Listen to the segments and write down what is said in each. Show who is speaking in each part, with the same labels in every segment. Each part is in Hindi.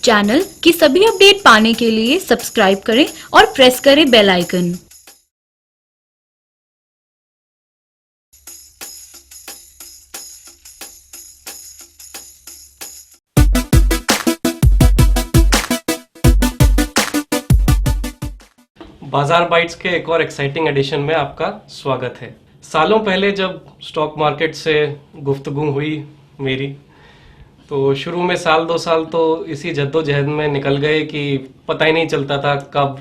Speaker 1: चैनल की सभी अपडेट पाने के लिए सब्सक्राइब करें और प्रेस करें बेल आइकन।
Speaker 2: बाजार बाइट्स के एक और एक्साइटिंग एडिशन में आपका स्वागत है। सालों पहले जब स्टॉक मार्केट से गुफ्तगू हुई मेरी, तो शुरू में साल 2 साल तो इसी जद्दोजहद में निकल गए कि पता ही नहीं चलता था कब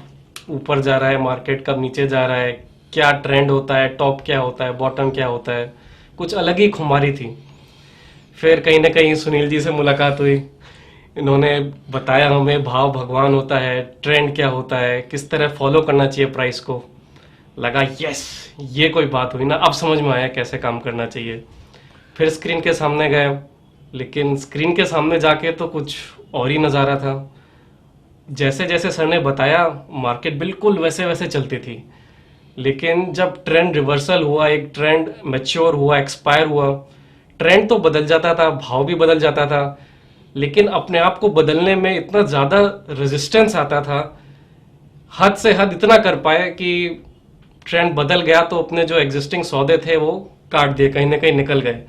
Speaker 2: ऊपर जा रहा है मार्केट, कब नीचे जा रहा है, क्या ट्रेंड होता है, टॉप क्या होता है, बॉटम क्या होता है। कुछ अलग ही खुमारी थी। फिर कहीं ना कहीं सुनील जी से मुलाकात हुई। इन्होंने बताया हमें भाव भगवान होता है, ट्रेंड क्या होता है, किस तरह फॉलो करना चाहिए प्राइस को। लगा यस, ये कोई बात हुई ना, अब समझ में आया कैसे काम करना चाहिए। फिर स्क्रीन के सामने गए, लेकिन स्क्रीन के सामने जाके तो कुछ और ही नज़ारा था। जैसे जैसे सर ने बताया मार्केट बिल्कुल वैसे वैसे चलती थी, लेकिन जब ट्रेंड रिवर्सल हुआ, एक ट्रेंड मैच्योर हुआ, एक्सपायर हुआ, ट्रेंड तो बदल जाता था, भाव भी बदल जाता था, लेकिन अपने आप को बदलने में इतना ज़्यादा रेजिस्टेंस आता था। हद से हद इतना कर पाए कि ट्रेंड बदल गया तो अपने जो एग्जिस्टिंग सौदे थे वो काट दिए, कहीं ना कहीं निकल गए।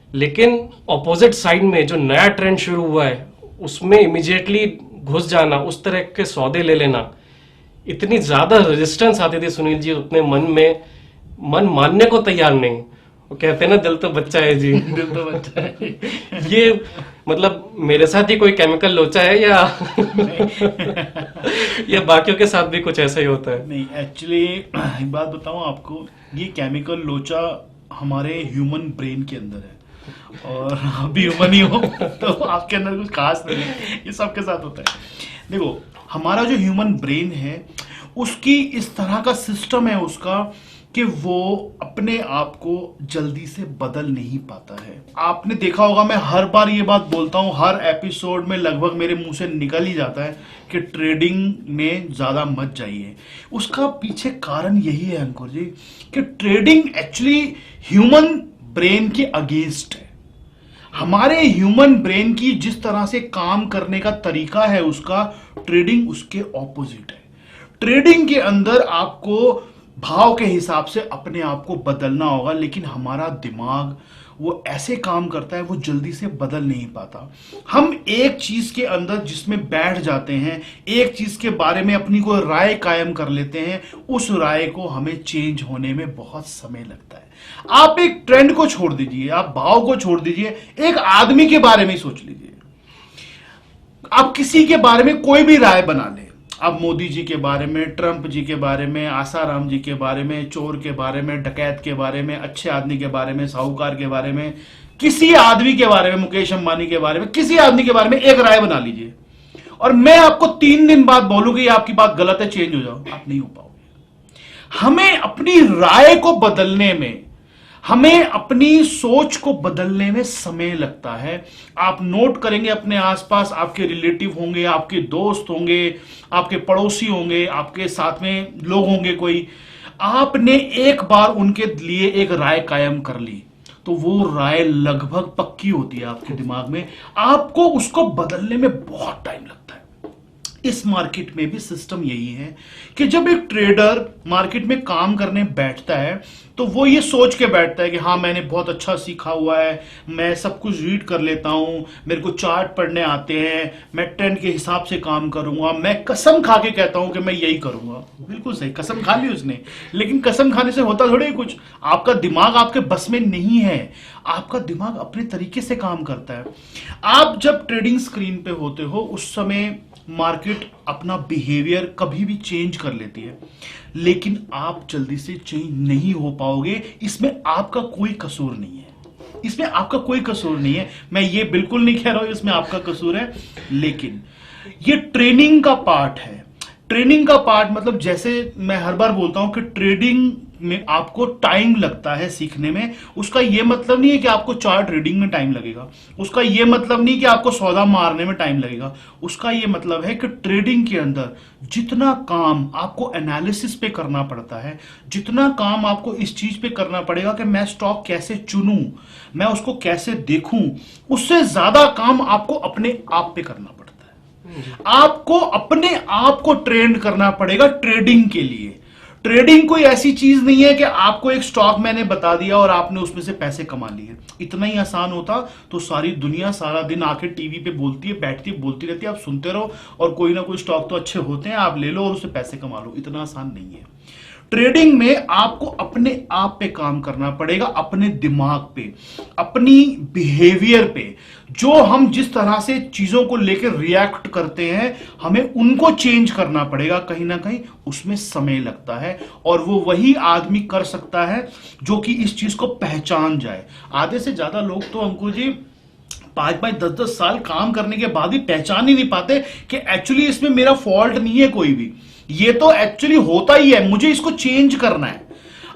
Speaker 2: लेकिन ऑपोजिट साइड में जो नया ट्रेंड शुरू हुआ है उसमें इमिजिएटली घुस जाना, उस तरह के सौदे ले लेना, इतनी ज़्यादा रेजिस्टेंस आती थी सुनील जी अपने मन में, मन मानने को तैयार नहीं। वो कहते हैं ना, दिल तो बच्चा है जी।
Speaker 3: दिल तो बच्चा है।
Speaker 2: ये मतलब मेरे साथ ही कोई केमिकल लोचा है या या बाकियों के साथ भी कुछ ऐसा ही होता है?
Speaker 3: नहीं, एक्चुअली एक बात बताऊं आपको, ये केमिकल लोचा हमारे ह्यूमन ब्रेन के अंदर है, और आप भी ह्यूमन ही हो तो आपके अंदर कुछ खास नहीं है, ये सबके साथ होता है। देखो, हमारा जो ह्यूमन ब्रेन है उसकी इस तरह का सिस्टम है उसका कि वो अपने आप को जल्दी से बदल नहीं पाता है। आपने देखा होगा, मैं हर बार ये बात बोलता हूं, हर एपिसोड में लगभग मेरे मुंह से निकल ही जाता है कि ट्रेडिंग में ज्यादा मत जाइए। उसका पीछे कारण यही है अंकुर जी कि ट्रेडिंग एक्चुअली ह्यूमन ब्रेन के अगेंस्ट है। हमारे ह्यूमन ब्रेन की जिस तरह से काम करने का तरीका है उसका, ट्रेडिंग उसके ऑपोजिट है। ट्रेडिंग के अंदर आपको भाव के हिसाब से अपने आप को बदलना होगा, लेकिन हमारा दिमाग वो ऐसे काम करता है, वो जल्दी से बदल नहीं पाता। हम एक चीज के अंदर जिसमें बैठ जाते हैं, एक चीज के बारे में अपनी कोई राय कायम कर लेते हैं, उस राय को हमें चेंज होने में बहुत समय लगता है। आप एक ट्रेंड को छोड़ दीजिए, आप भाव को छोड़ दीजिए, एक आदमी के बारे में सोच लीजिए। आप किसी के बारे में कोई भी राय बना ले, आप मोदी जी के बारे में, ट्रंप जी के बारे में, आसाराम जी के बारे में, चोर के बारे में, डकैत के बारे में, अच्छे आदमी के बारे में, साहूकार के बारे में, किसी आदमी के बारे में, मुकेश अंबानी के बारे में, किसी आदमी के बारे में एक राय बना लीजिए, और मैं आपको 3 दिन बाद बोलूंगी आपकी बात गलत है, चेंज हो जाओ, आप नहीं हो पाओगे। हमें अपनी राय को बदलने में, हमें अपनी सोच को बदलने में समय लगता है। आप नोट करेंगे अपने आसपास, आपके रिलेटिव होंगे, आपके दोस्त होंगे, आपके पड़ोसी होंगे, आपके साथ में लोग होंगे कोई, आपने एक बार उनके लिए एक राय कायम कर ली तो वो राय लगभग पक्की होती है आपके दिमाग में, आपको उसको बदलने में बहुत टाइम लगता है। इस मार्केट में भी सिस्टम यही है कि जब एक ट्रेडर मार्केट में काम करने बैठता है तो वो ये सोच के बैठता है कि हाँ, मैंने बहुत अच्छा सीखा हुआ है, मैं सब कुछ रीड कर लेता हूं, मेरे को चार्ट पढ़ने आते हैं, मैं ट्रेंड के हिसाब से काम करूंगा, मैं कसम खा के कहता हूं कि मैं यही करूंगा। बिल्कुल सही, कसम खा ली उसने, लेकिन कसम खाने से होता थोड़ी कुछ। आपका दिमाग आपके बस में नहीं है, आपका दिमाग अपने तरीके से काम करता है। आप जब ट्रेडिंग स्क्रीन पे होते हो उस समय मार्केट अपना बिहेवियर कभी भी चेंज कर लेती है, लेकिन आप जल्दी से चेंज नहीं हो पाओगे। इसमें आपका कोई कसूर नहीं है, इसमें आपका कोई कसूर नहीं है, मैं ये बिल्कुल नहीं कह रहा हूं इसमें आपका कसूर है, लेकिन ये ट्रेनिंग का पार्ट है। ट्रेनिंग का पार्ट मतलब, जैसे मैं हर बार बोलता हूं कि ट्रेडिंग में आपको टाइम लगता है सीखने में, उसका यह मतलब नहीं है कि आपको चार्ट रीडिंग में टाइम लगेगा, उसका यह मतलब नहीं कि आपको सौदा मारने में टाइम लगेगा, उसका यह मतलब है कि ट्रेडिंग के अंदर जितना काम आपको एनालिसिस पे करना पड़ता है, जितना काम आपको इस चीज पे करना पड़ेगा कि मैं स्टॉक कैसे चुनूं, मैं उसको कैसे देखूं, उससे ज्यादा काम आपको अपने आप पे करना पड़ता है। आपको अपने आप को ट्रेन करना पड़ेगा ट्रेडिंग के लिए। ट्रेडिंग कोई ऐसी चीज नहीं है कि आपको एक स्टॉक मैंने बता दिया और आपने उसमें से पैसे कमा लिए। इतना ही आसान होता तो सारी दुनिया सारा दिन आके टीवी पे बोलती है, बैठती है, बोलती रहती है, आप सुनते रहो और कोई ना कोई स्टॉक तो अच्छे होते हैं, आप ले लो और उससे पैसे कमा लो। इतना आसान नहीं है। ट्रेडिंग में आपको अपने आप पे काम करना पड़ेगा, अपने दिमाग पे, अपनी बिहेवियर पे। जो हम जिस तरह से चीजों को लेकर रिएक्ट करते हैं, हमें उनको चेंज करना पड़ेगा। कहीं ना कहीं उसमें समय लगता है और वो वही आदमी कर सकता है जो कि इस चीज को पहचान जाए। आधे से ज्यादा लोग तो अंकुर जी 5-5, 10-10 साल काम करने के बाद भी पहचान ही नहीं पाते कि एक्चुअली इसमें मेरा फॉल्ट नहीं है कोई भी, ये तो एक्चुअली होता ही है, मुझे इसको चेंज करना है।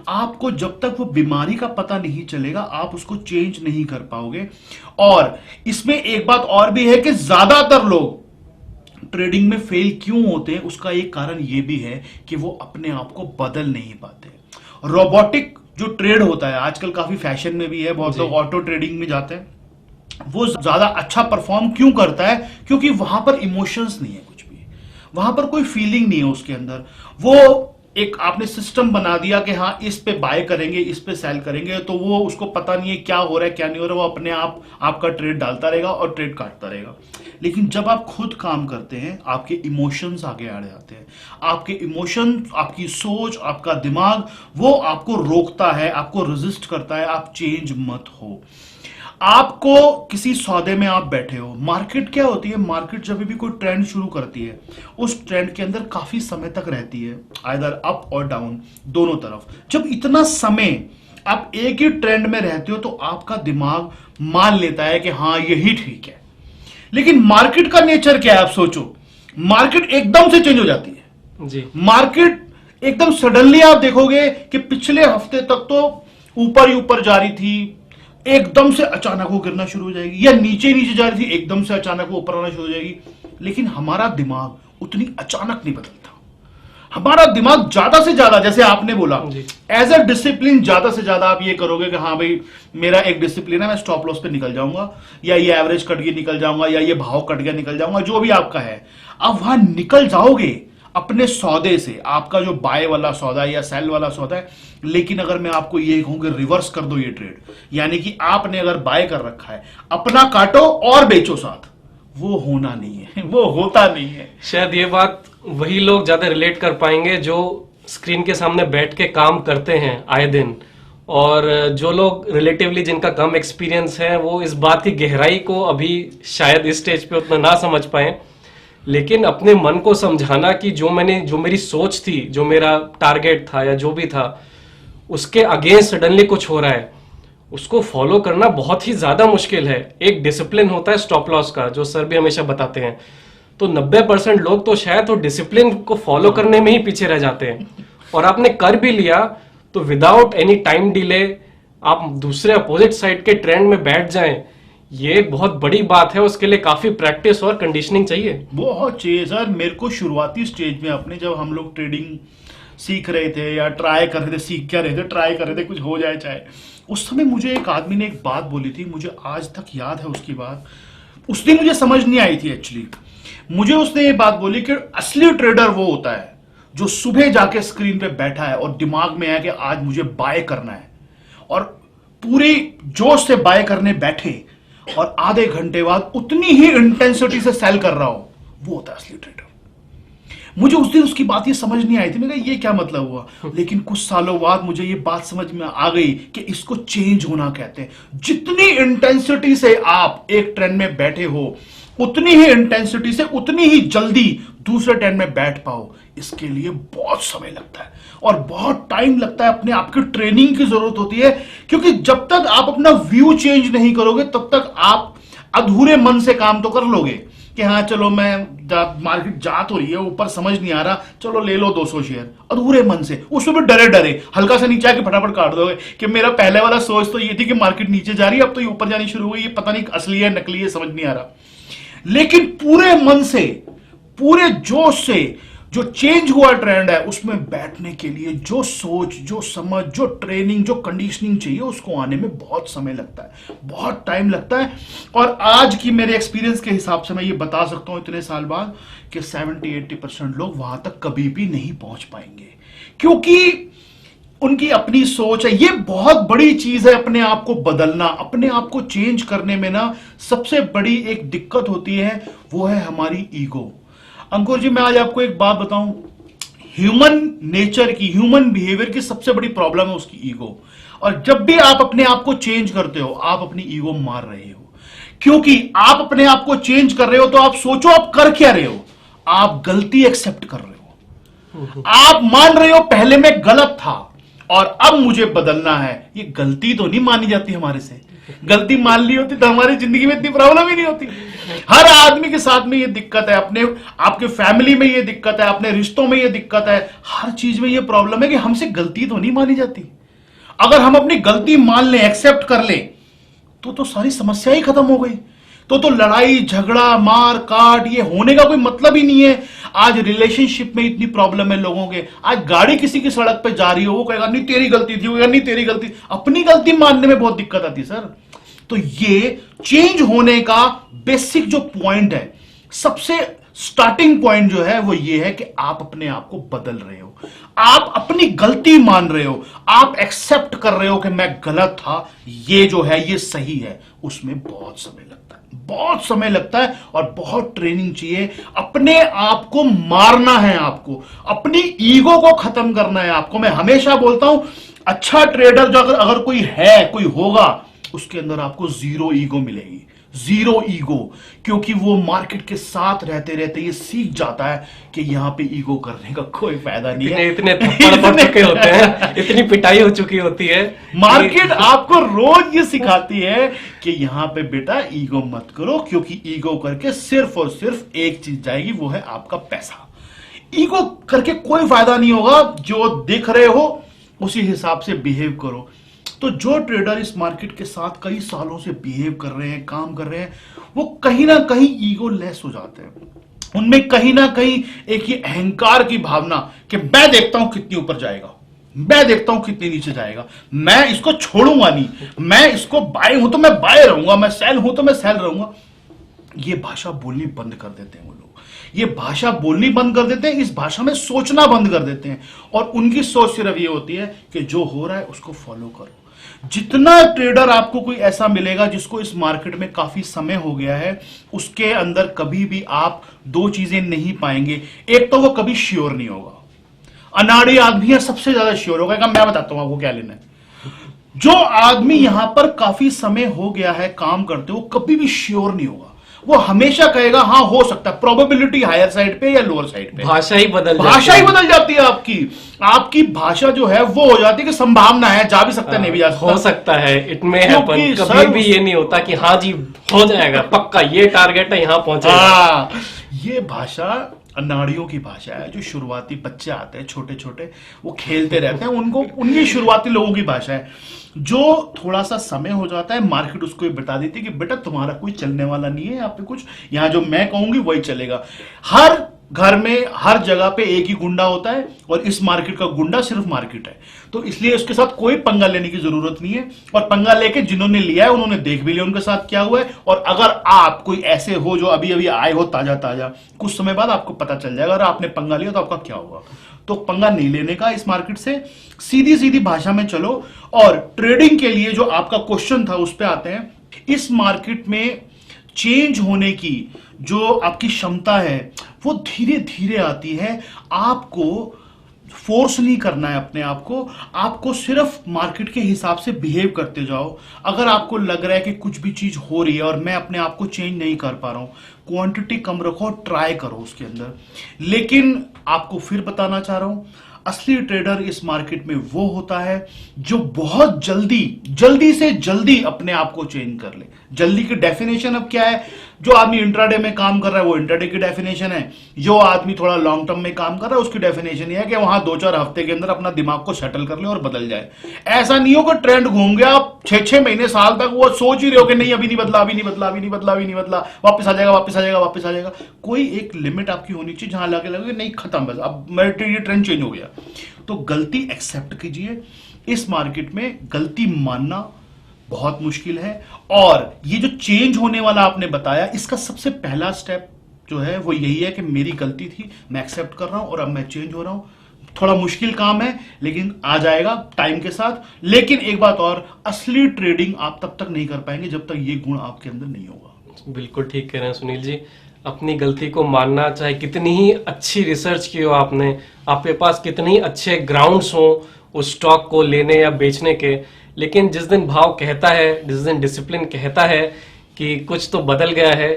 Speaker 3: आपको जब तक वो बीमारी का पता नहीं चलेगा, आप उसको चेंज नहीं कर पाओगे। और इसमें एक बात और भी है कि ज्यादातर लोग ट्रेडिंग में फेल क्यों होते हैं, उसका एक कारण यह भी है कि वो अपने आप को बदल नहीं पाते। रोबोटिक जो ट्रेड होता है आजकल काफी फैशन में भी है, बहुत लोग ऑटो ट्रेडिंग में जाते हैं। वो ज्यादा अच्छा परफॉर्म क्यों करता है? क्योंकि वहां पर इमोशंस नहीं है, कुछ भी वहां पर कोई फीलिंग नहीं है उसके अंदर। वो एक आपने सिस्टम बना दिया कि हाँ इस पे बाय करेंगे, इस पे सेल करेंगे, तो वो उसको पता नहीं है क्या हो रहा है क्या नहीं हो रहा है, वो अपने आप आपका ट्रेड डालता रहेगा और ट्रेड काटता रहेगा। लेकिन जब आप खुद काम करते हैं, आपके इमोशंस आगे आ जाते हैं। आपके इमोशंस, आपकी सोच, आपका दिमाग, वो आपको रोकता है, आपको रेजिस्ट करता है, आप चेंज मत हो। आपको किसी सौदे में आप बैठे हो, मार्केट क्या होती है? मार्केट जब भी कोई ट्रेंड शुरू करती है, उस ट्रेंड के अंदर काफी समय तक रहती है, आइदर अप और डाउन, दोनों तरफ। जब इतना समय आप एक ही ट्रेंड में रहते हो तो आपका दिमाग मान लेता है कि हाँ यही ठीक है। लेकिन मार्केट का नेचर क्या है? आप सोचो, मार्केट एकदम से चेंज हो जाती है
Speaker 2: जी।
Speaker 3: मार्केट एकदम सडनली आप देखोगे कि पिछले हफ्ते तक तो ऊपर ही ऊपर जा रही थी, एकदम से अचानक वो गिरना शुरू हो जाएगी, या नीचे नीचे जा रही थी एकदम से अचानक वो ऊपर आना शुरू हो जाएगी। लेकिन हमारा दिमाग उतनी अचानक नहीं बदलता। हमारा दिमाग ज्यादा से ज्यादा, जैसे आपने बोला, एज अ डिसिप्लिन ज्यादा से ज्यादा आप ये करोगे कि हाँ भाई मेरा एक डिसिप्लिन है, मैं स्टॉप लॉस पे निकल जाऊंगा, या ये एवरेज कट गया निकल जाऊंगा, या ये भाव कट गया निकल जाऊंगा, जो भी आपका है। आप वहां निकल जाओगे अपने सौदे से, आपका जो बाय वाला सौदा है या सेल वाला सौदा है। लेकिन अगर मैं आपको ये कहूं कि रिवर्स कर दो ये ट्रेड, यानी कि आपने अगर बाय कर रखा है, अपना काटो और बेचो साथ, वो होना नहीं है, वो होता नहीं है।
Speaker 2: शायद ये बात वही लोग ज्यादा रिलेट कर पाएंगे जो स्क्रीन के सामने बैठ के काम करते हैं आए दिन, और जो लोग रिलेटिवली जिनका कम एक्सपीरियंस है वो इस बात की गहराई को अभी शायद इस स्टेज पे उतना ना समझ पाए। लेकिन अपने मन को समझाना कि जो मेरी सोच थी, जो मेरा टारगेट था या जो भी था, उसके अगेंस्ट सडनली कुछ हो रहा है, उसको फॉलो करना बहुत ही ज्यादा मुश्किल है। एक डिसिप्लिन होता है स्टॉप लॉस का, जो सर भी हमेशा बताते हैं। तो 90% लोग तो शायद वो डिसिप्लिन को फॉलो करने में ही पीछे रह जाते हैं, और आपने कर भी लिया तो विदाउट एनी टाइम डिले आप दूसरे अपोजिट साइड के ट्रेंड में बैठ जाएं, ये बहुत बड़ी बात है। उसके लिए काफी प्रैक्टिस और कंडीशनिंग चाहिए,
Speaker 3: बहुत चाहिए सर। मेरे को शुरुआती स्टेज में अपने, जब हम लोग ट्रेडिंग सीख रहे थे या ट्राई कर रहे थे, सीख क्या रहे थे, ट्राई कर रहे थे, कुछ हो जाए चाहे, उस समय मुझे एक आदमी ने एक बात बोली थी, मुझे आज तक याद है उसकी बात। उसने मुझे समझ नहीं आई थी एक्चुअली। मुझे उसने ये बात बोली कि असली ट्रेडर वो होता है जो सुबह जाके स्क्रीन पे बैठा है और दिमाग में है कि आज मुझे बाय करना है, और पूरी जोश से बाय करने बैठे और आधे घंटे बाद उतनी ही इंटेंसिटी से सेल कर रहा हो, वो होता है असली ट्रेडर। मुझे उस दिन उसकी बात ये समझ नहीं आई थी, मैंने कहा ये क्या मतलब हुआ। लेकिन कुछ सालों बाद मुझे ये बात समझ में आ गई कि इसको चेंज होना कहते हैं। जितनी इंटेंसिटी से आप एक ट्रेंड में बैठे हो, उतनी ही इंटेंसिटी से उतनी ही जल्दी दूसरे ट्रेंड में बैठ पाओ, इसके लिए बहुत समय लगता है और बहुत टाइम लगता है। अपने आपकी ट्रेनिंग की जरूरत होती है, क्योंकि जब तक आप अपना व्यू चेंज नहीं करोगे तब तक आप अधूरे मन से काम तो कर लोगे कि हाँ चलो मैं मार्केट जा तो रही है ऊपर, समझ नहीं आ रहा, चलो ले लो 200 शेयर, अधूरे मन से, उसमें भी डरे डरे हल्का सा नीचे आके फटाफट काट दोगे कि मेरा पहले वाला सोच तो ये थी कि मार्केट नीचे जा रही है, अब तो ये ऊपर जानी शुरू हुई, ये पता नहीं असली है नकली है, समझ नहीं आ रहा। लेकिन पूरे मन से, पूरे जोश से जो चेंज हुआ ट्रेंड है उसमें बैठने के लिए जो सोच, जो समझ, जो ट्रेनिंग, जो कंडीशनिंग चाहिए उसको आने में बहुत समय लगता है, बहुत टाइम लगता है। और आज की मेरे एक्सपीरियंस के हिसाब से मैं ये बता सकता हूं इतने साल बाद कि 70-80% लोग वहां तक कभी भी नहीं पहुंच पाएंगे, क्योंकि उनकी अपनी सोच है। ये बहुत बड़ी चीज है, अपने आप को बदलना, अपने आप को चेंज करने में ना सबसे बड़ी एक दिक्कत होती है, वो है हमारी ईगो। अंकुर जी, मैं आज आपको एक बात बताऊं, ह्यूमन नेचर की, ह्यूमन बिहेवियर की सबसे बड़ी प्रॉब्लम है उसकी ईगो। और जब भी आप अपने आप को चेंज करते हो, आप अपनी ईगो मार रहे हो, क्योंकि आप अपने आप को चेंज कर रहे हो तो आप सोचो आप कर क्या रहे हो, आप गलती एक्सेप्ट कर रहे हो, आप मान रहे हो पहले मैं गलत था और अब मुझे बदलना है। ये गलती तो नहीं मानी जाती हमारे से, गलती मान ली होती तो हमारी जिंदगी में इतनी प्रॉब्लम ही नहीं होती। हर आदमी के साथ में ये दिक्कत है, अपने आपके फैमिली में ये दिक्कत है, अपने रिश्तों में ये दिक्कत है, हर चीज में ये प्रॉब्लम है कि हमसे गलती तो नहीं मानी जाती। अगर हम अपनी गलती मान लें, एक्सेप्ट कर लें, तो सारी समस्या ही खत्म हो गई। तो लड़ाई झगड़ा मार काट ये होने का कोई मतलब ही नहीं है। आज रिलेशनशिप में इतनी प्रॉब्लम है लोगों के, आज गाड़ी किसी की सड़क पे जा रही हो, वो कहेगा नहीं तेरी गलती थी, वो कहेगा नहीं तेरी गलती, अपनी गलती मानने में बहुत दिक्कत आती है सर। तो ये चेंज होने का बेसिक जो पॉइंट है, सबसे स्टार्टिंग पॉइंट जो है वो ये है कि आप अपने आप को बदल रहे हो, आप अपनी गलती मान रहे हो, आप एक्सेप्ट कर रहे हो कि मैं गलत था, ये जो है ये सही है। उसमें बहुत समय लगता है, बहुत समय लगता है और बहुत ट्रेनिंग चाहिए। अपने आप को मारना है, आपको अपनी ईगो को खत्म करना है आपको। मैं हमेशा बोलता हूं, अच्छा ट्रेडर जो अगर कोई है, कोई होगा, उसके अंदर आपको जीरो ईगो मिलेगी, जीरो ईगो, क्योंकि वो मार्केट के साथ रहते रहते ये सीख जाता है कि यहां पे ईगो करने का कोई फायदा नहीं है।
Speaker 2: इतने थप्पड़ पड़ चुके होते हैं, इतनी पिटाई हो चुकी होती है,
Speaker 3: मार्केट आपको रोज ये सिखाती है कि यहां पे बेटा ईगो मत करो, क्योंकि ईगो करके सिर्फ और सिर्फ एक चीज जाएगी, वो है आपका पैसा। ईगो करके कोई फायदा नहीं होगा, जो दिख रहे हो उसी हिसाब से बिहेव करो। तो जो ट्रेडर इस मार्केट के साथ कई सालों से बिहेव कर रहे हैं, काम कर रहे हैं, वो कहीं ना कहीं ईगो लेस हो जाते हैं। उनमें कहीं ना कहीं एक ये अहंकार की भावना कि मैं देखता हूं कितनी ऊपर जाएगा, मैं देखता हूं कितनी नीचे जाएगा, मैं इसको छोड़ूंगा नहीं, मैं इसको बाय हूं तो मैं बाय रहूंगा, मैं सेल हूं तो मैं सेल रहूंगा। ये भाषा बोलनी बंद कर देते हैं वो लोग, ये भाषा बोलनी बंद कर देते हैं, इस भाषा में सोचना बंद कर देते हैं। और उनकी सोच सिर्फ ये होती है कि जो हो रहा है उसको फॉलो करो। जितना ट्रेडर आपको कोई ऐसा मिलेगा जिसको इस मार्केट में काफी समय हो गया है, उसके अंदर कभी भी आप दो चीजें नहीं पाएंगे। एक तो वो कभी श्योर नहीं होगा, अनाड़ी आदमी है सबसे ज्यादा श्योर होगा कि मैं बताता हूं आपको क्या लेना है। जो आदमी यहां पर काफी समय हो गया है काम करते, वो कभी भी श्योर नहीं होगा, वो हमेशा कहेगा हाँ हो सकता है, प्रोबेबिलिटी हायर साइड पे या लोअर साइड पे।
Speaker 2: भाषा ही बदल
Speaker 3: जाती है आपकी भाषा जो है वो हो जाती है कि संभावना है, जा भी सकता है, नहीं भी जा सकता,
Speaker 2: हो सकता है, इट मे हैपन। कभी भी ये नहीं होता कि हाँ जी हो जाएगा पक्का, ये टारगेट है, यहां पहुंचेगा।
Speaker 3: ये भाषा अनाड़ियों की भाषा है। जो शुरुआती बच्चे आते हैं छोटे छोटे, वो खेलते रहते हैं, उनको उनकी शुरुआती लोगों की भाषा है। जो थोड़ा सा समय हो जाता है, मार्केट उसको बता देती है कि बेटा तुम्हारा कोई चलने वाला नहीं है यहाँ पे, कुछ यहाँ जो मैं कहूंगी वही चलेगा। हर घर में हर जगह पे एक ही गुंडा होता है और इस मार्केट का गुंडा सिर्फ मार्केट है, तो इसलिए उसके साथ कोई पंगा लेने की जरूरत नहीं है। और पंगा लेके जिन्होंने लिया है उन्होंने देख भी लिया उनके साथ क्या हुआ है। और अगर आप कोई ऐसे हो जो अभी अभी आए हो ताजा ताजा, कुछ समय बाद आपको पता चल जाएगा अगर आपने पंगा लिया तो आपका क्या होगा। तो पंगा नहीं लेने का इस मार्केट से, सीधी सीधी भाषा में चलो। और ट्रेडिंग के लिए जो आपका क्वेश्चन था उस पर आते हैं। इस मार्केट में चेंज होने की जो आपकी क्षमता है वो धीरे धीरे आती है। आपको फोर्स नहीं करना है अपने आप को, आपको सिर्फ मार्केट के हिसाब से बिहेव करते जाओ। अगर आपको लग रहा है कि कुछ भी चीज हो रही है और मैं अपने आप को चेंज नहीं कर पा रहा हूं, क्वांटिटी कम रखो, ट्राई करो उसके अंदर। लेकिन आपको फिर बताना चाह रहा हूं, असली ट्रेडर इस मार्केट में वो होता है जो बहुत जल्दी से जल्दी अपने आप को चेंज कर ले। जल्दी की डेफिनेशन अब क्या है? जो आदमी इंट्राडे में काम कर रहा है वो इंट्राडे की डेफिनेशन है, जो आदमी थोड़ा लॉन्ग टर्म में काम कर रहा है उसकी डेफिनेशन ये है कि वहां 2-4 हफ्ते के अंदर अपना दिमाग को सेटल कर ले और बदल जाए। ऐसा नहीं हो कि ट्रेंड घूम गया, 6-6 महीने साल तक वो सोच ही रहे हो कि नहीं अभी नहीं बदला, अभी नहीं बदला, अभी नहीं बदला, अभी नहीं बदला, वापस आ जाएगा, वापस आ जाएगा, वापस आ जाएगा। कोई एक लिमिट आपकी होनी चाहिए जहां लगे नहीं खत्म, बस अब मेरे ये ट्रेंड चेंज हो गया। तो गलती एक्सेप्ट कीजिए। इस मार्केट में गलती मानना बहुत मुश्किल है, और ये जो चेंज होने वाला आपने बताया, इसका सबसे पहला स्टेप जो है वो यही है कि मेरी गलती थी, मैं एक्सेप्ट कर रहा हूं और अब मैं चेंज हो रहा हूं। थोड़ा मुश्किल काम है लेकिन आ जाएगा टाइम के साथ। लेकिन एक बात और, असली ट्रेडिंग आप तब तक नहीं कर पाएंगे जब तक ये गुण आपके अंदर नहीं होगा।
Speaker 2: बिल्कुल ठीक कह रहे हैं सुनील जी। अपनी गलती को मानना, चाहे कितनी ही अच्छी रिसर्च की हो आपने, आपके पास कितने ही अच्छे ग्राउंड्स हो उस स्टॉक को लेने या बेचने के, लेकिन जिस दिन भाव कहता है, जिस दिन डिसिप्लिन कहता है कि कुछ तो बदल गया है,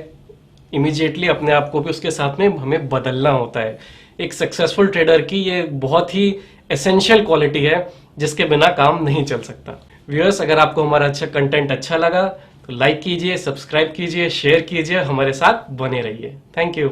Speaker 2: इमीडिएटली अपने आप को भी उसके साथ में हमें बदलना होता है। एक सक्सेसफुल ट्रेडर की ये बहुत ही एसेंशियल क्वालिटी है जिसके बिना काम नहीं चल सकता। व्यूअर्स, अगर आपको हमारा कंटेंट अच्छा लगा तो लाइक कीजिए, सब्सक्राइब कीजिए, शेयर कीजिए, हमारे साथ बने रहिए। Thank you.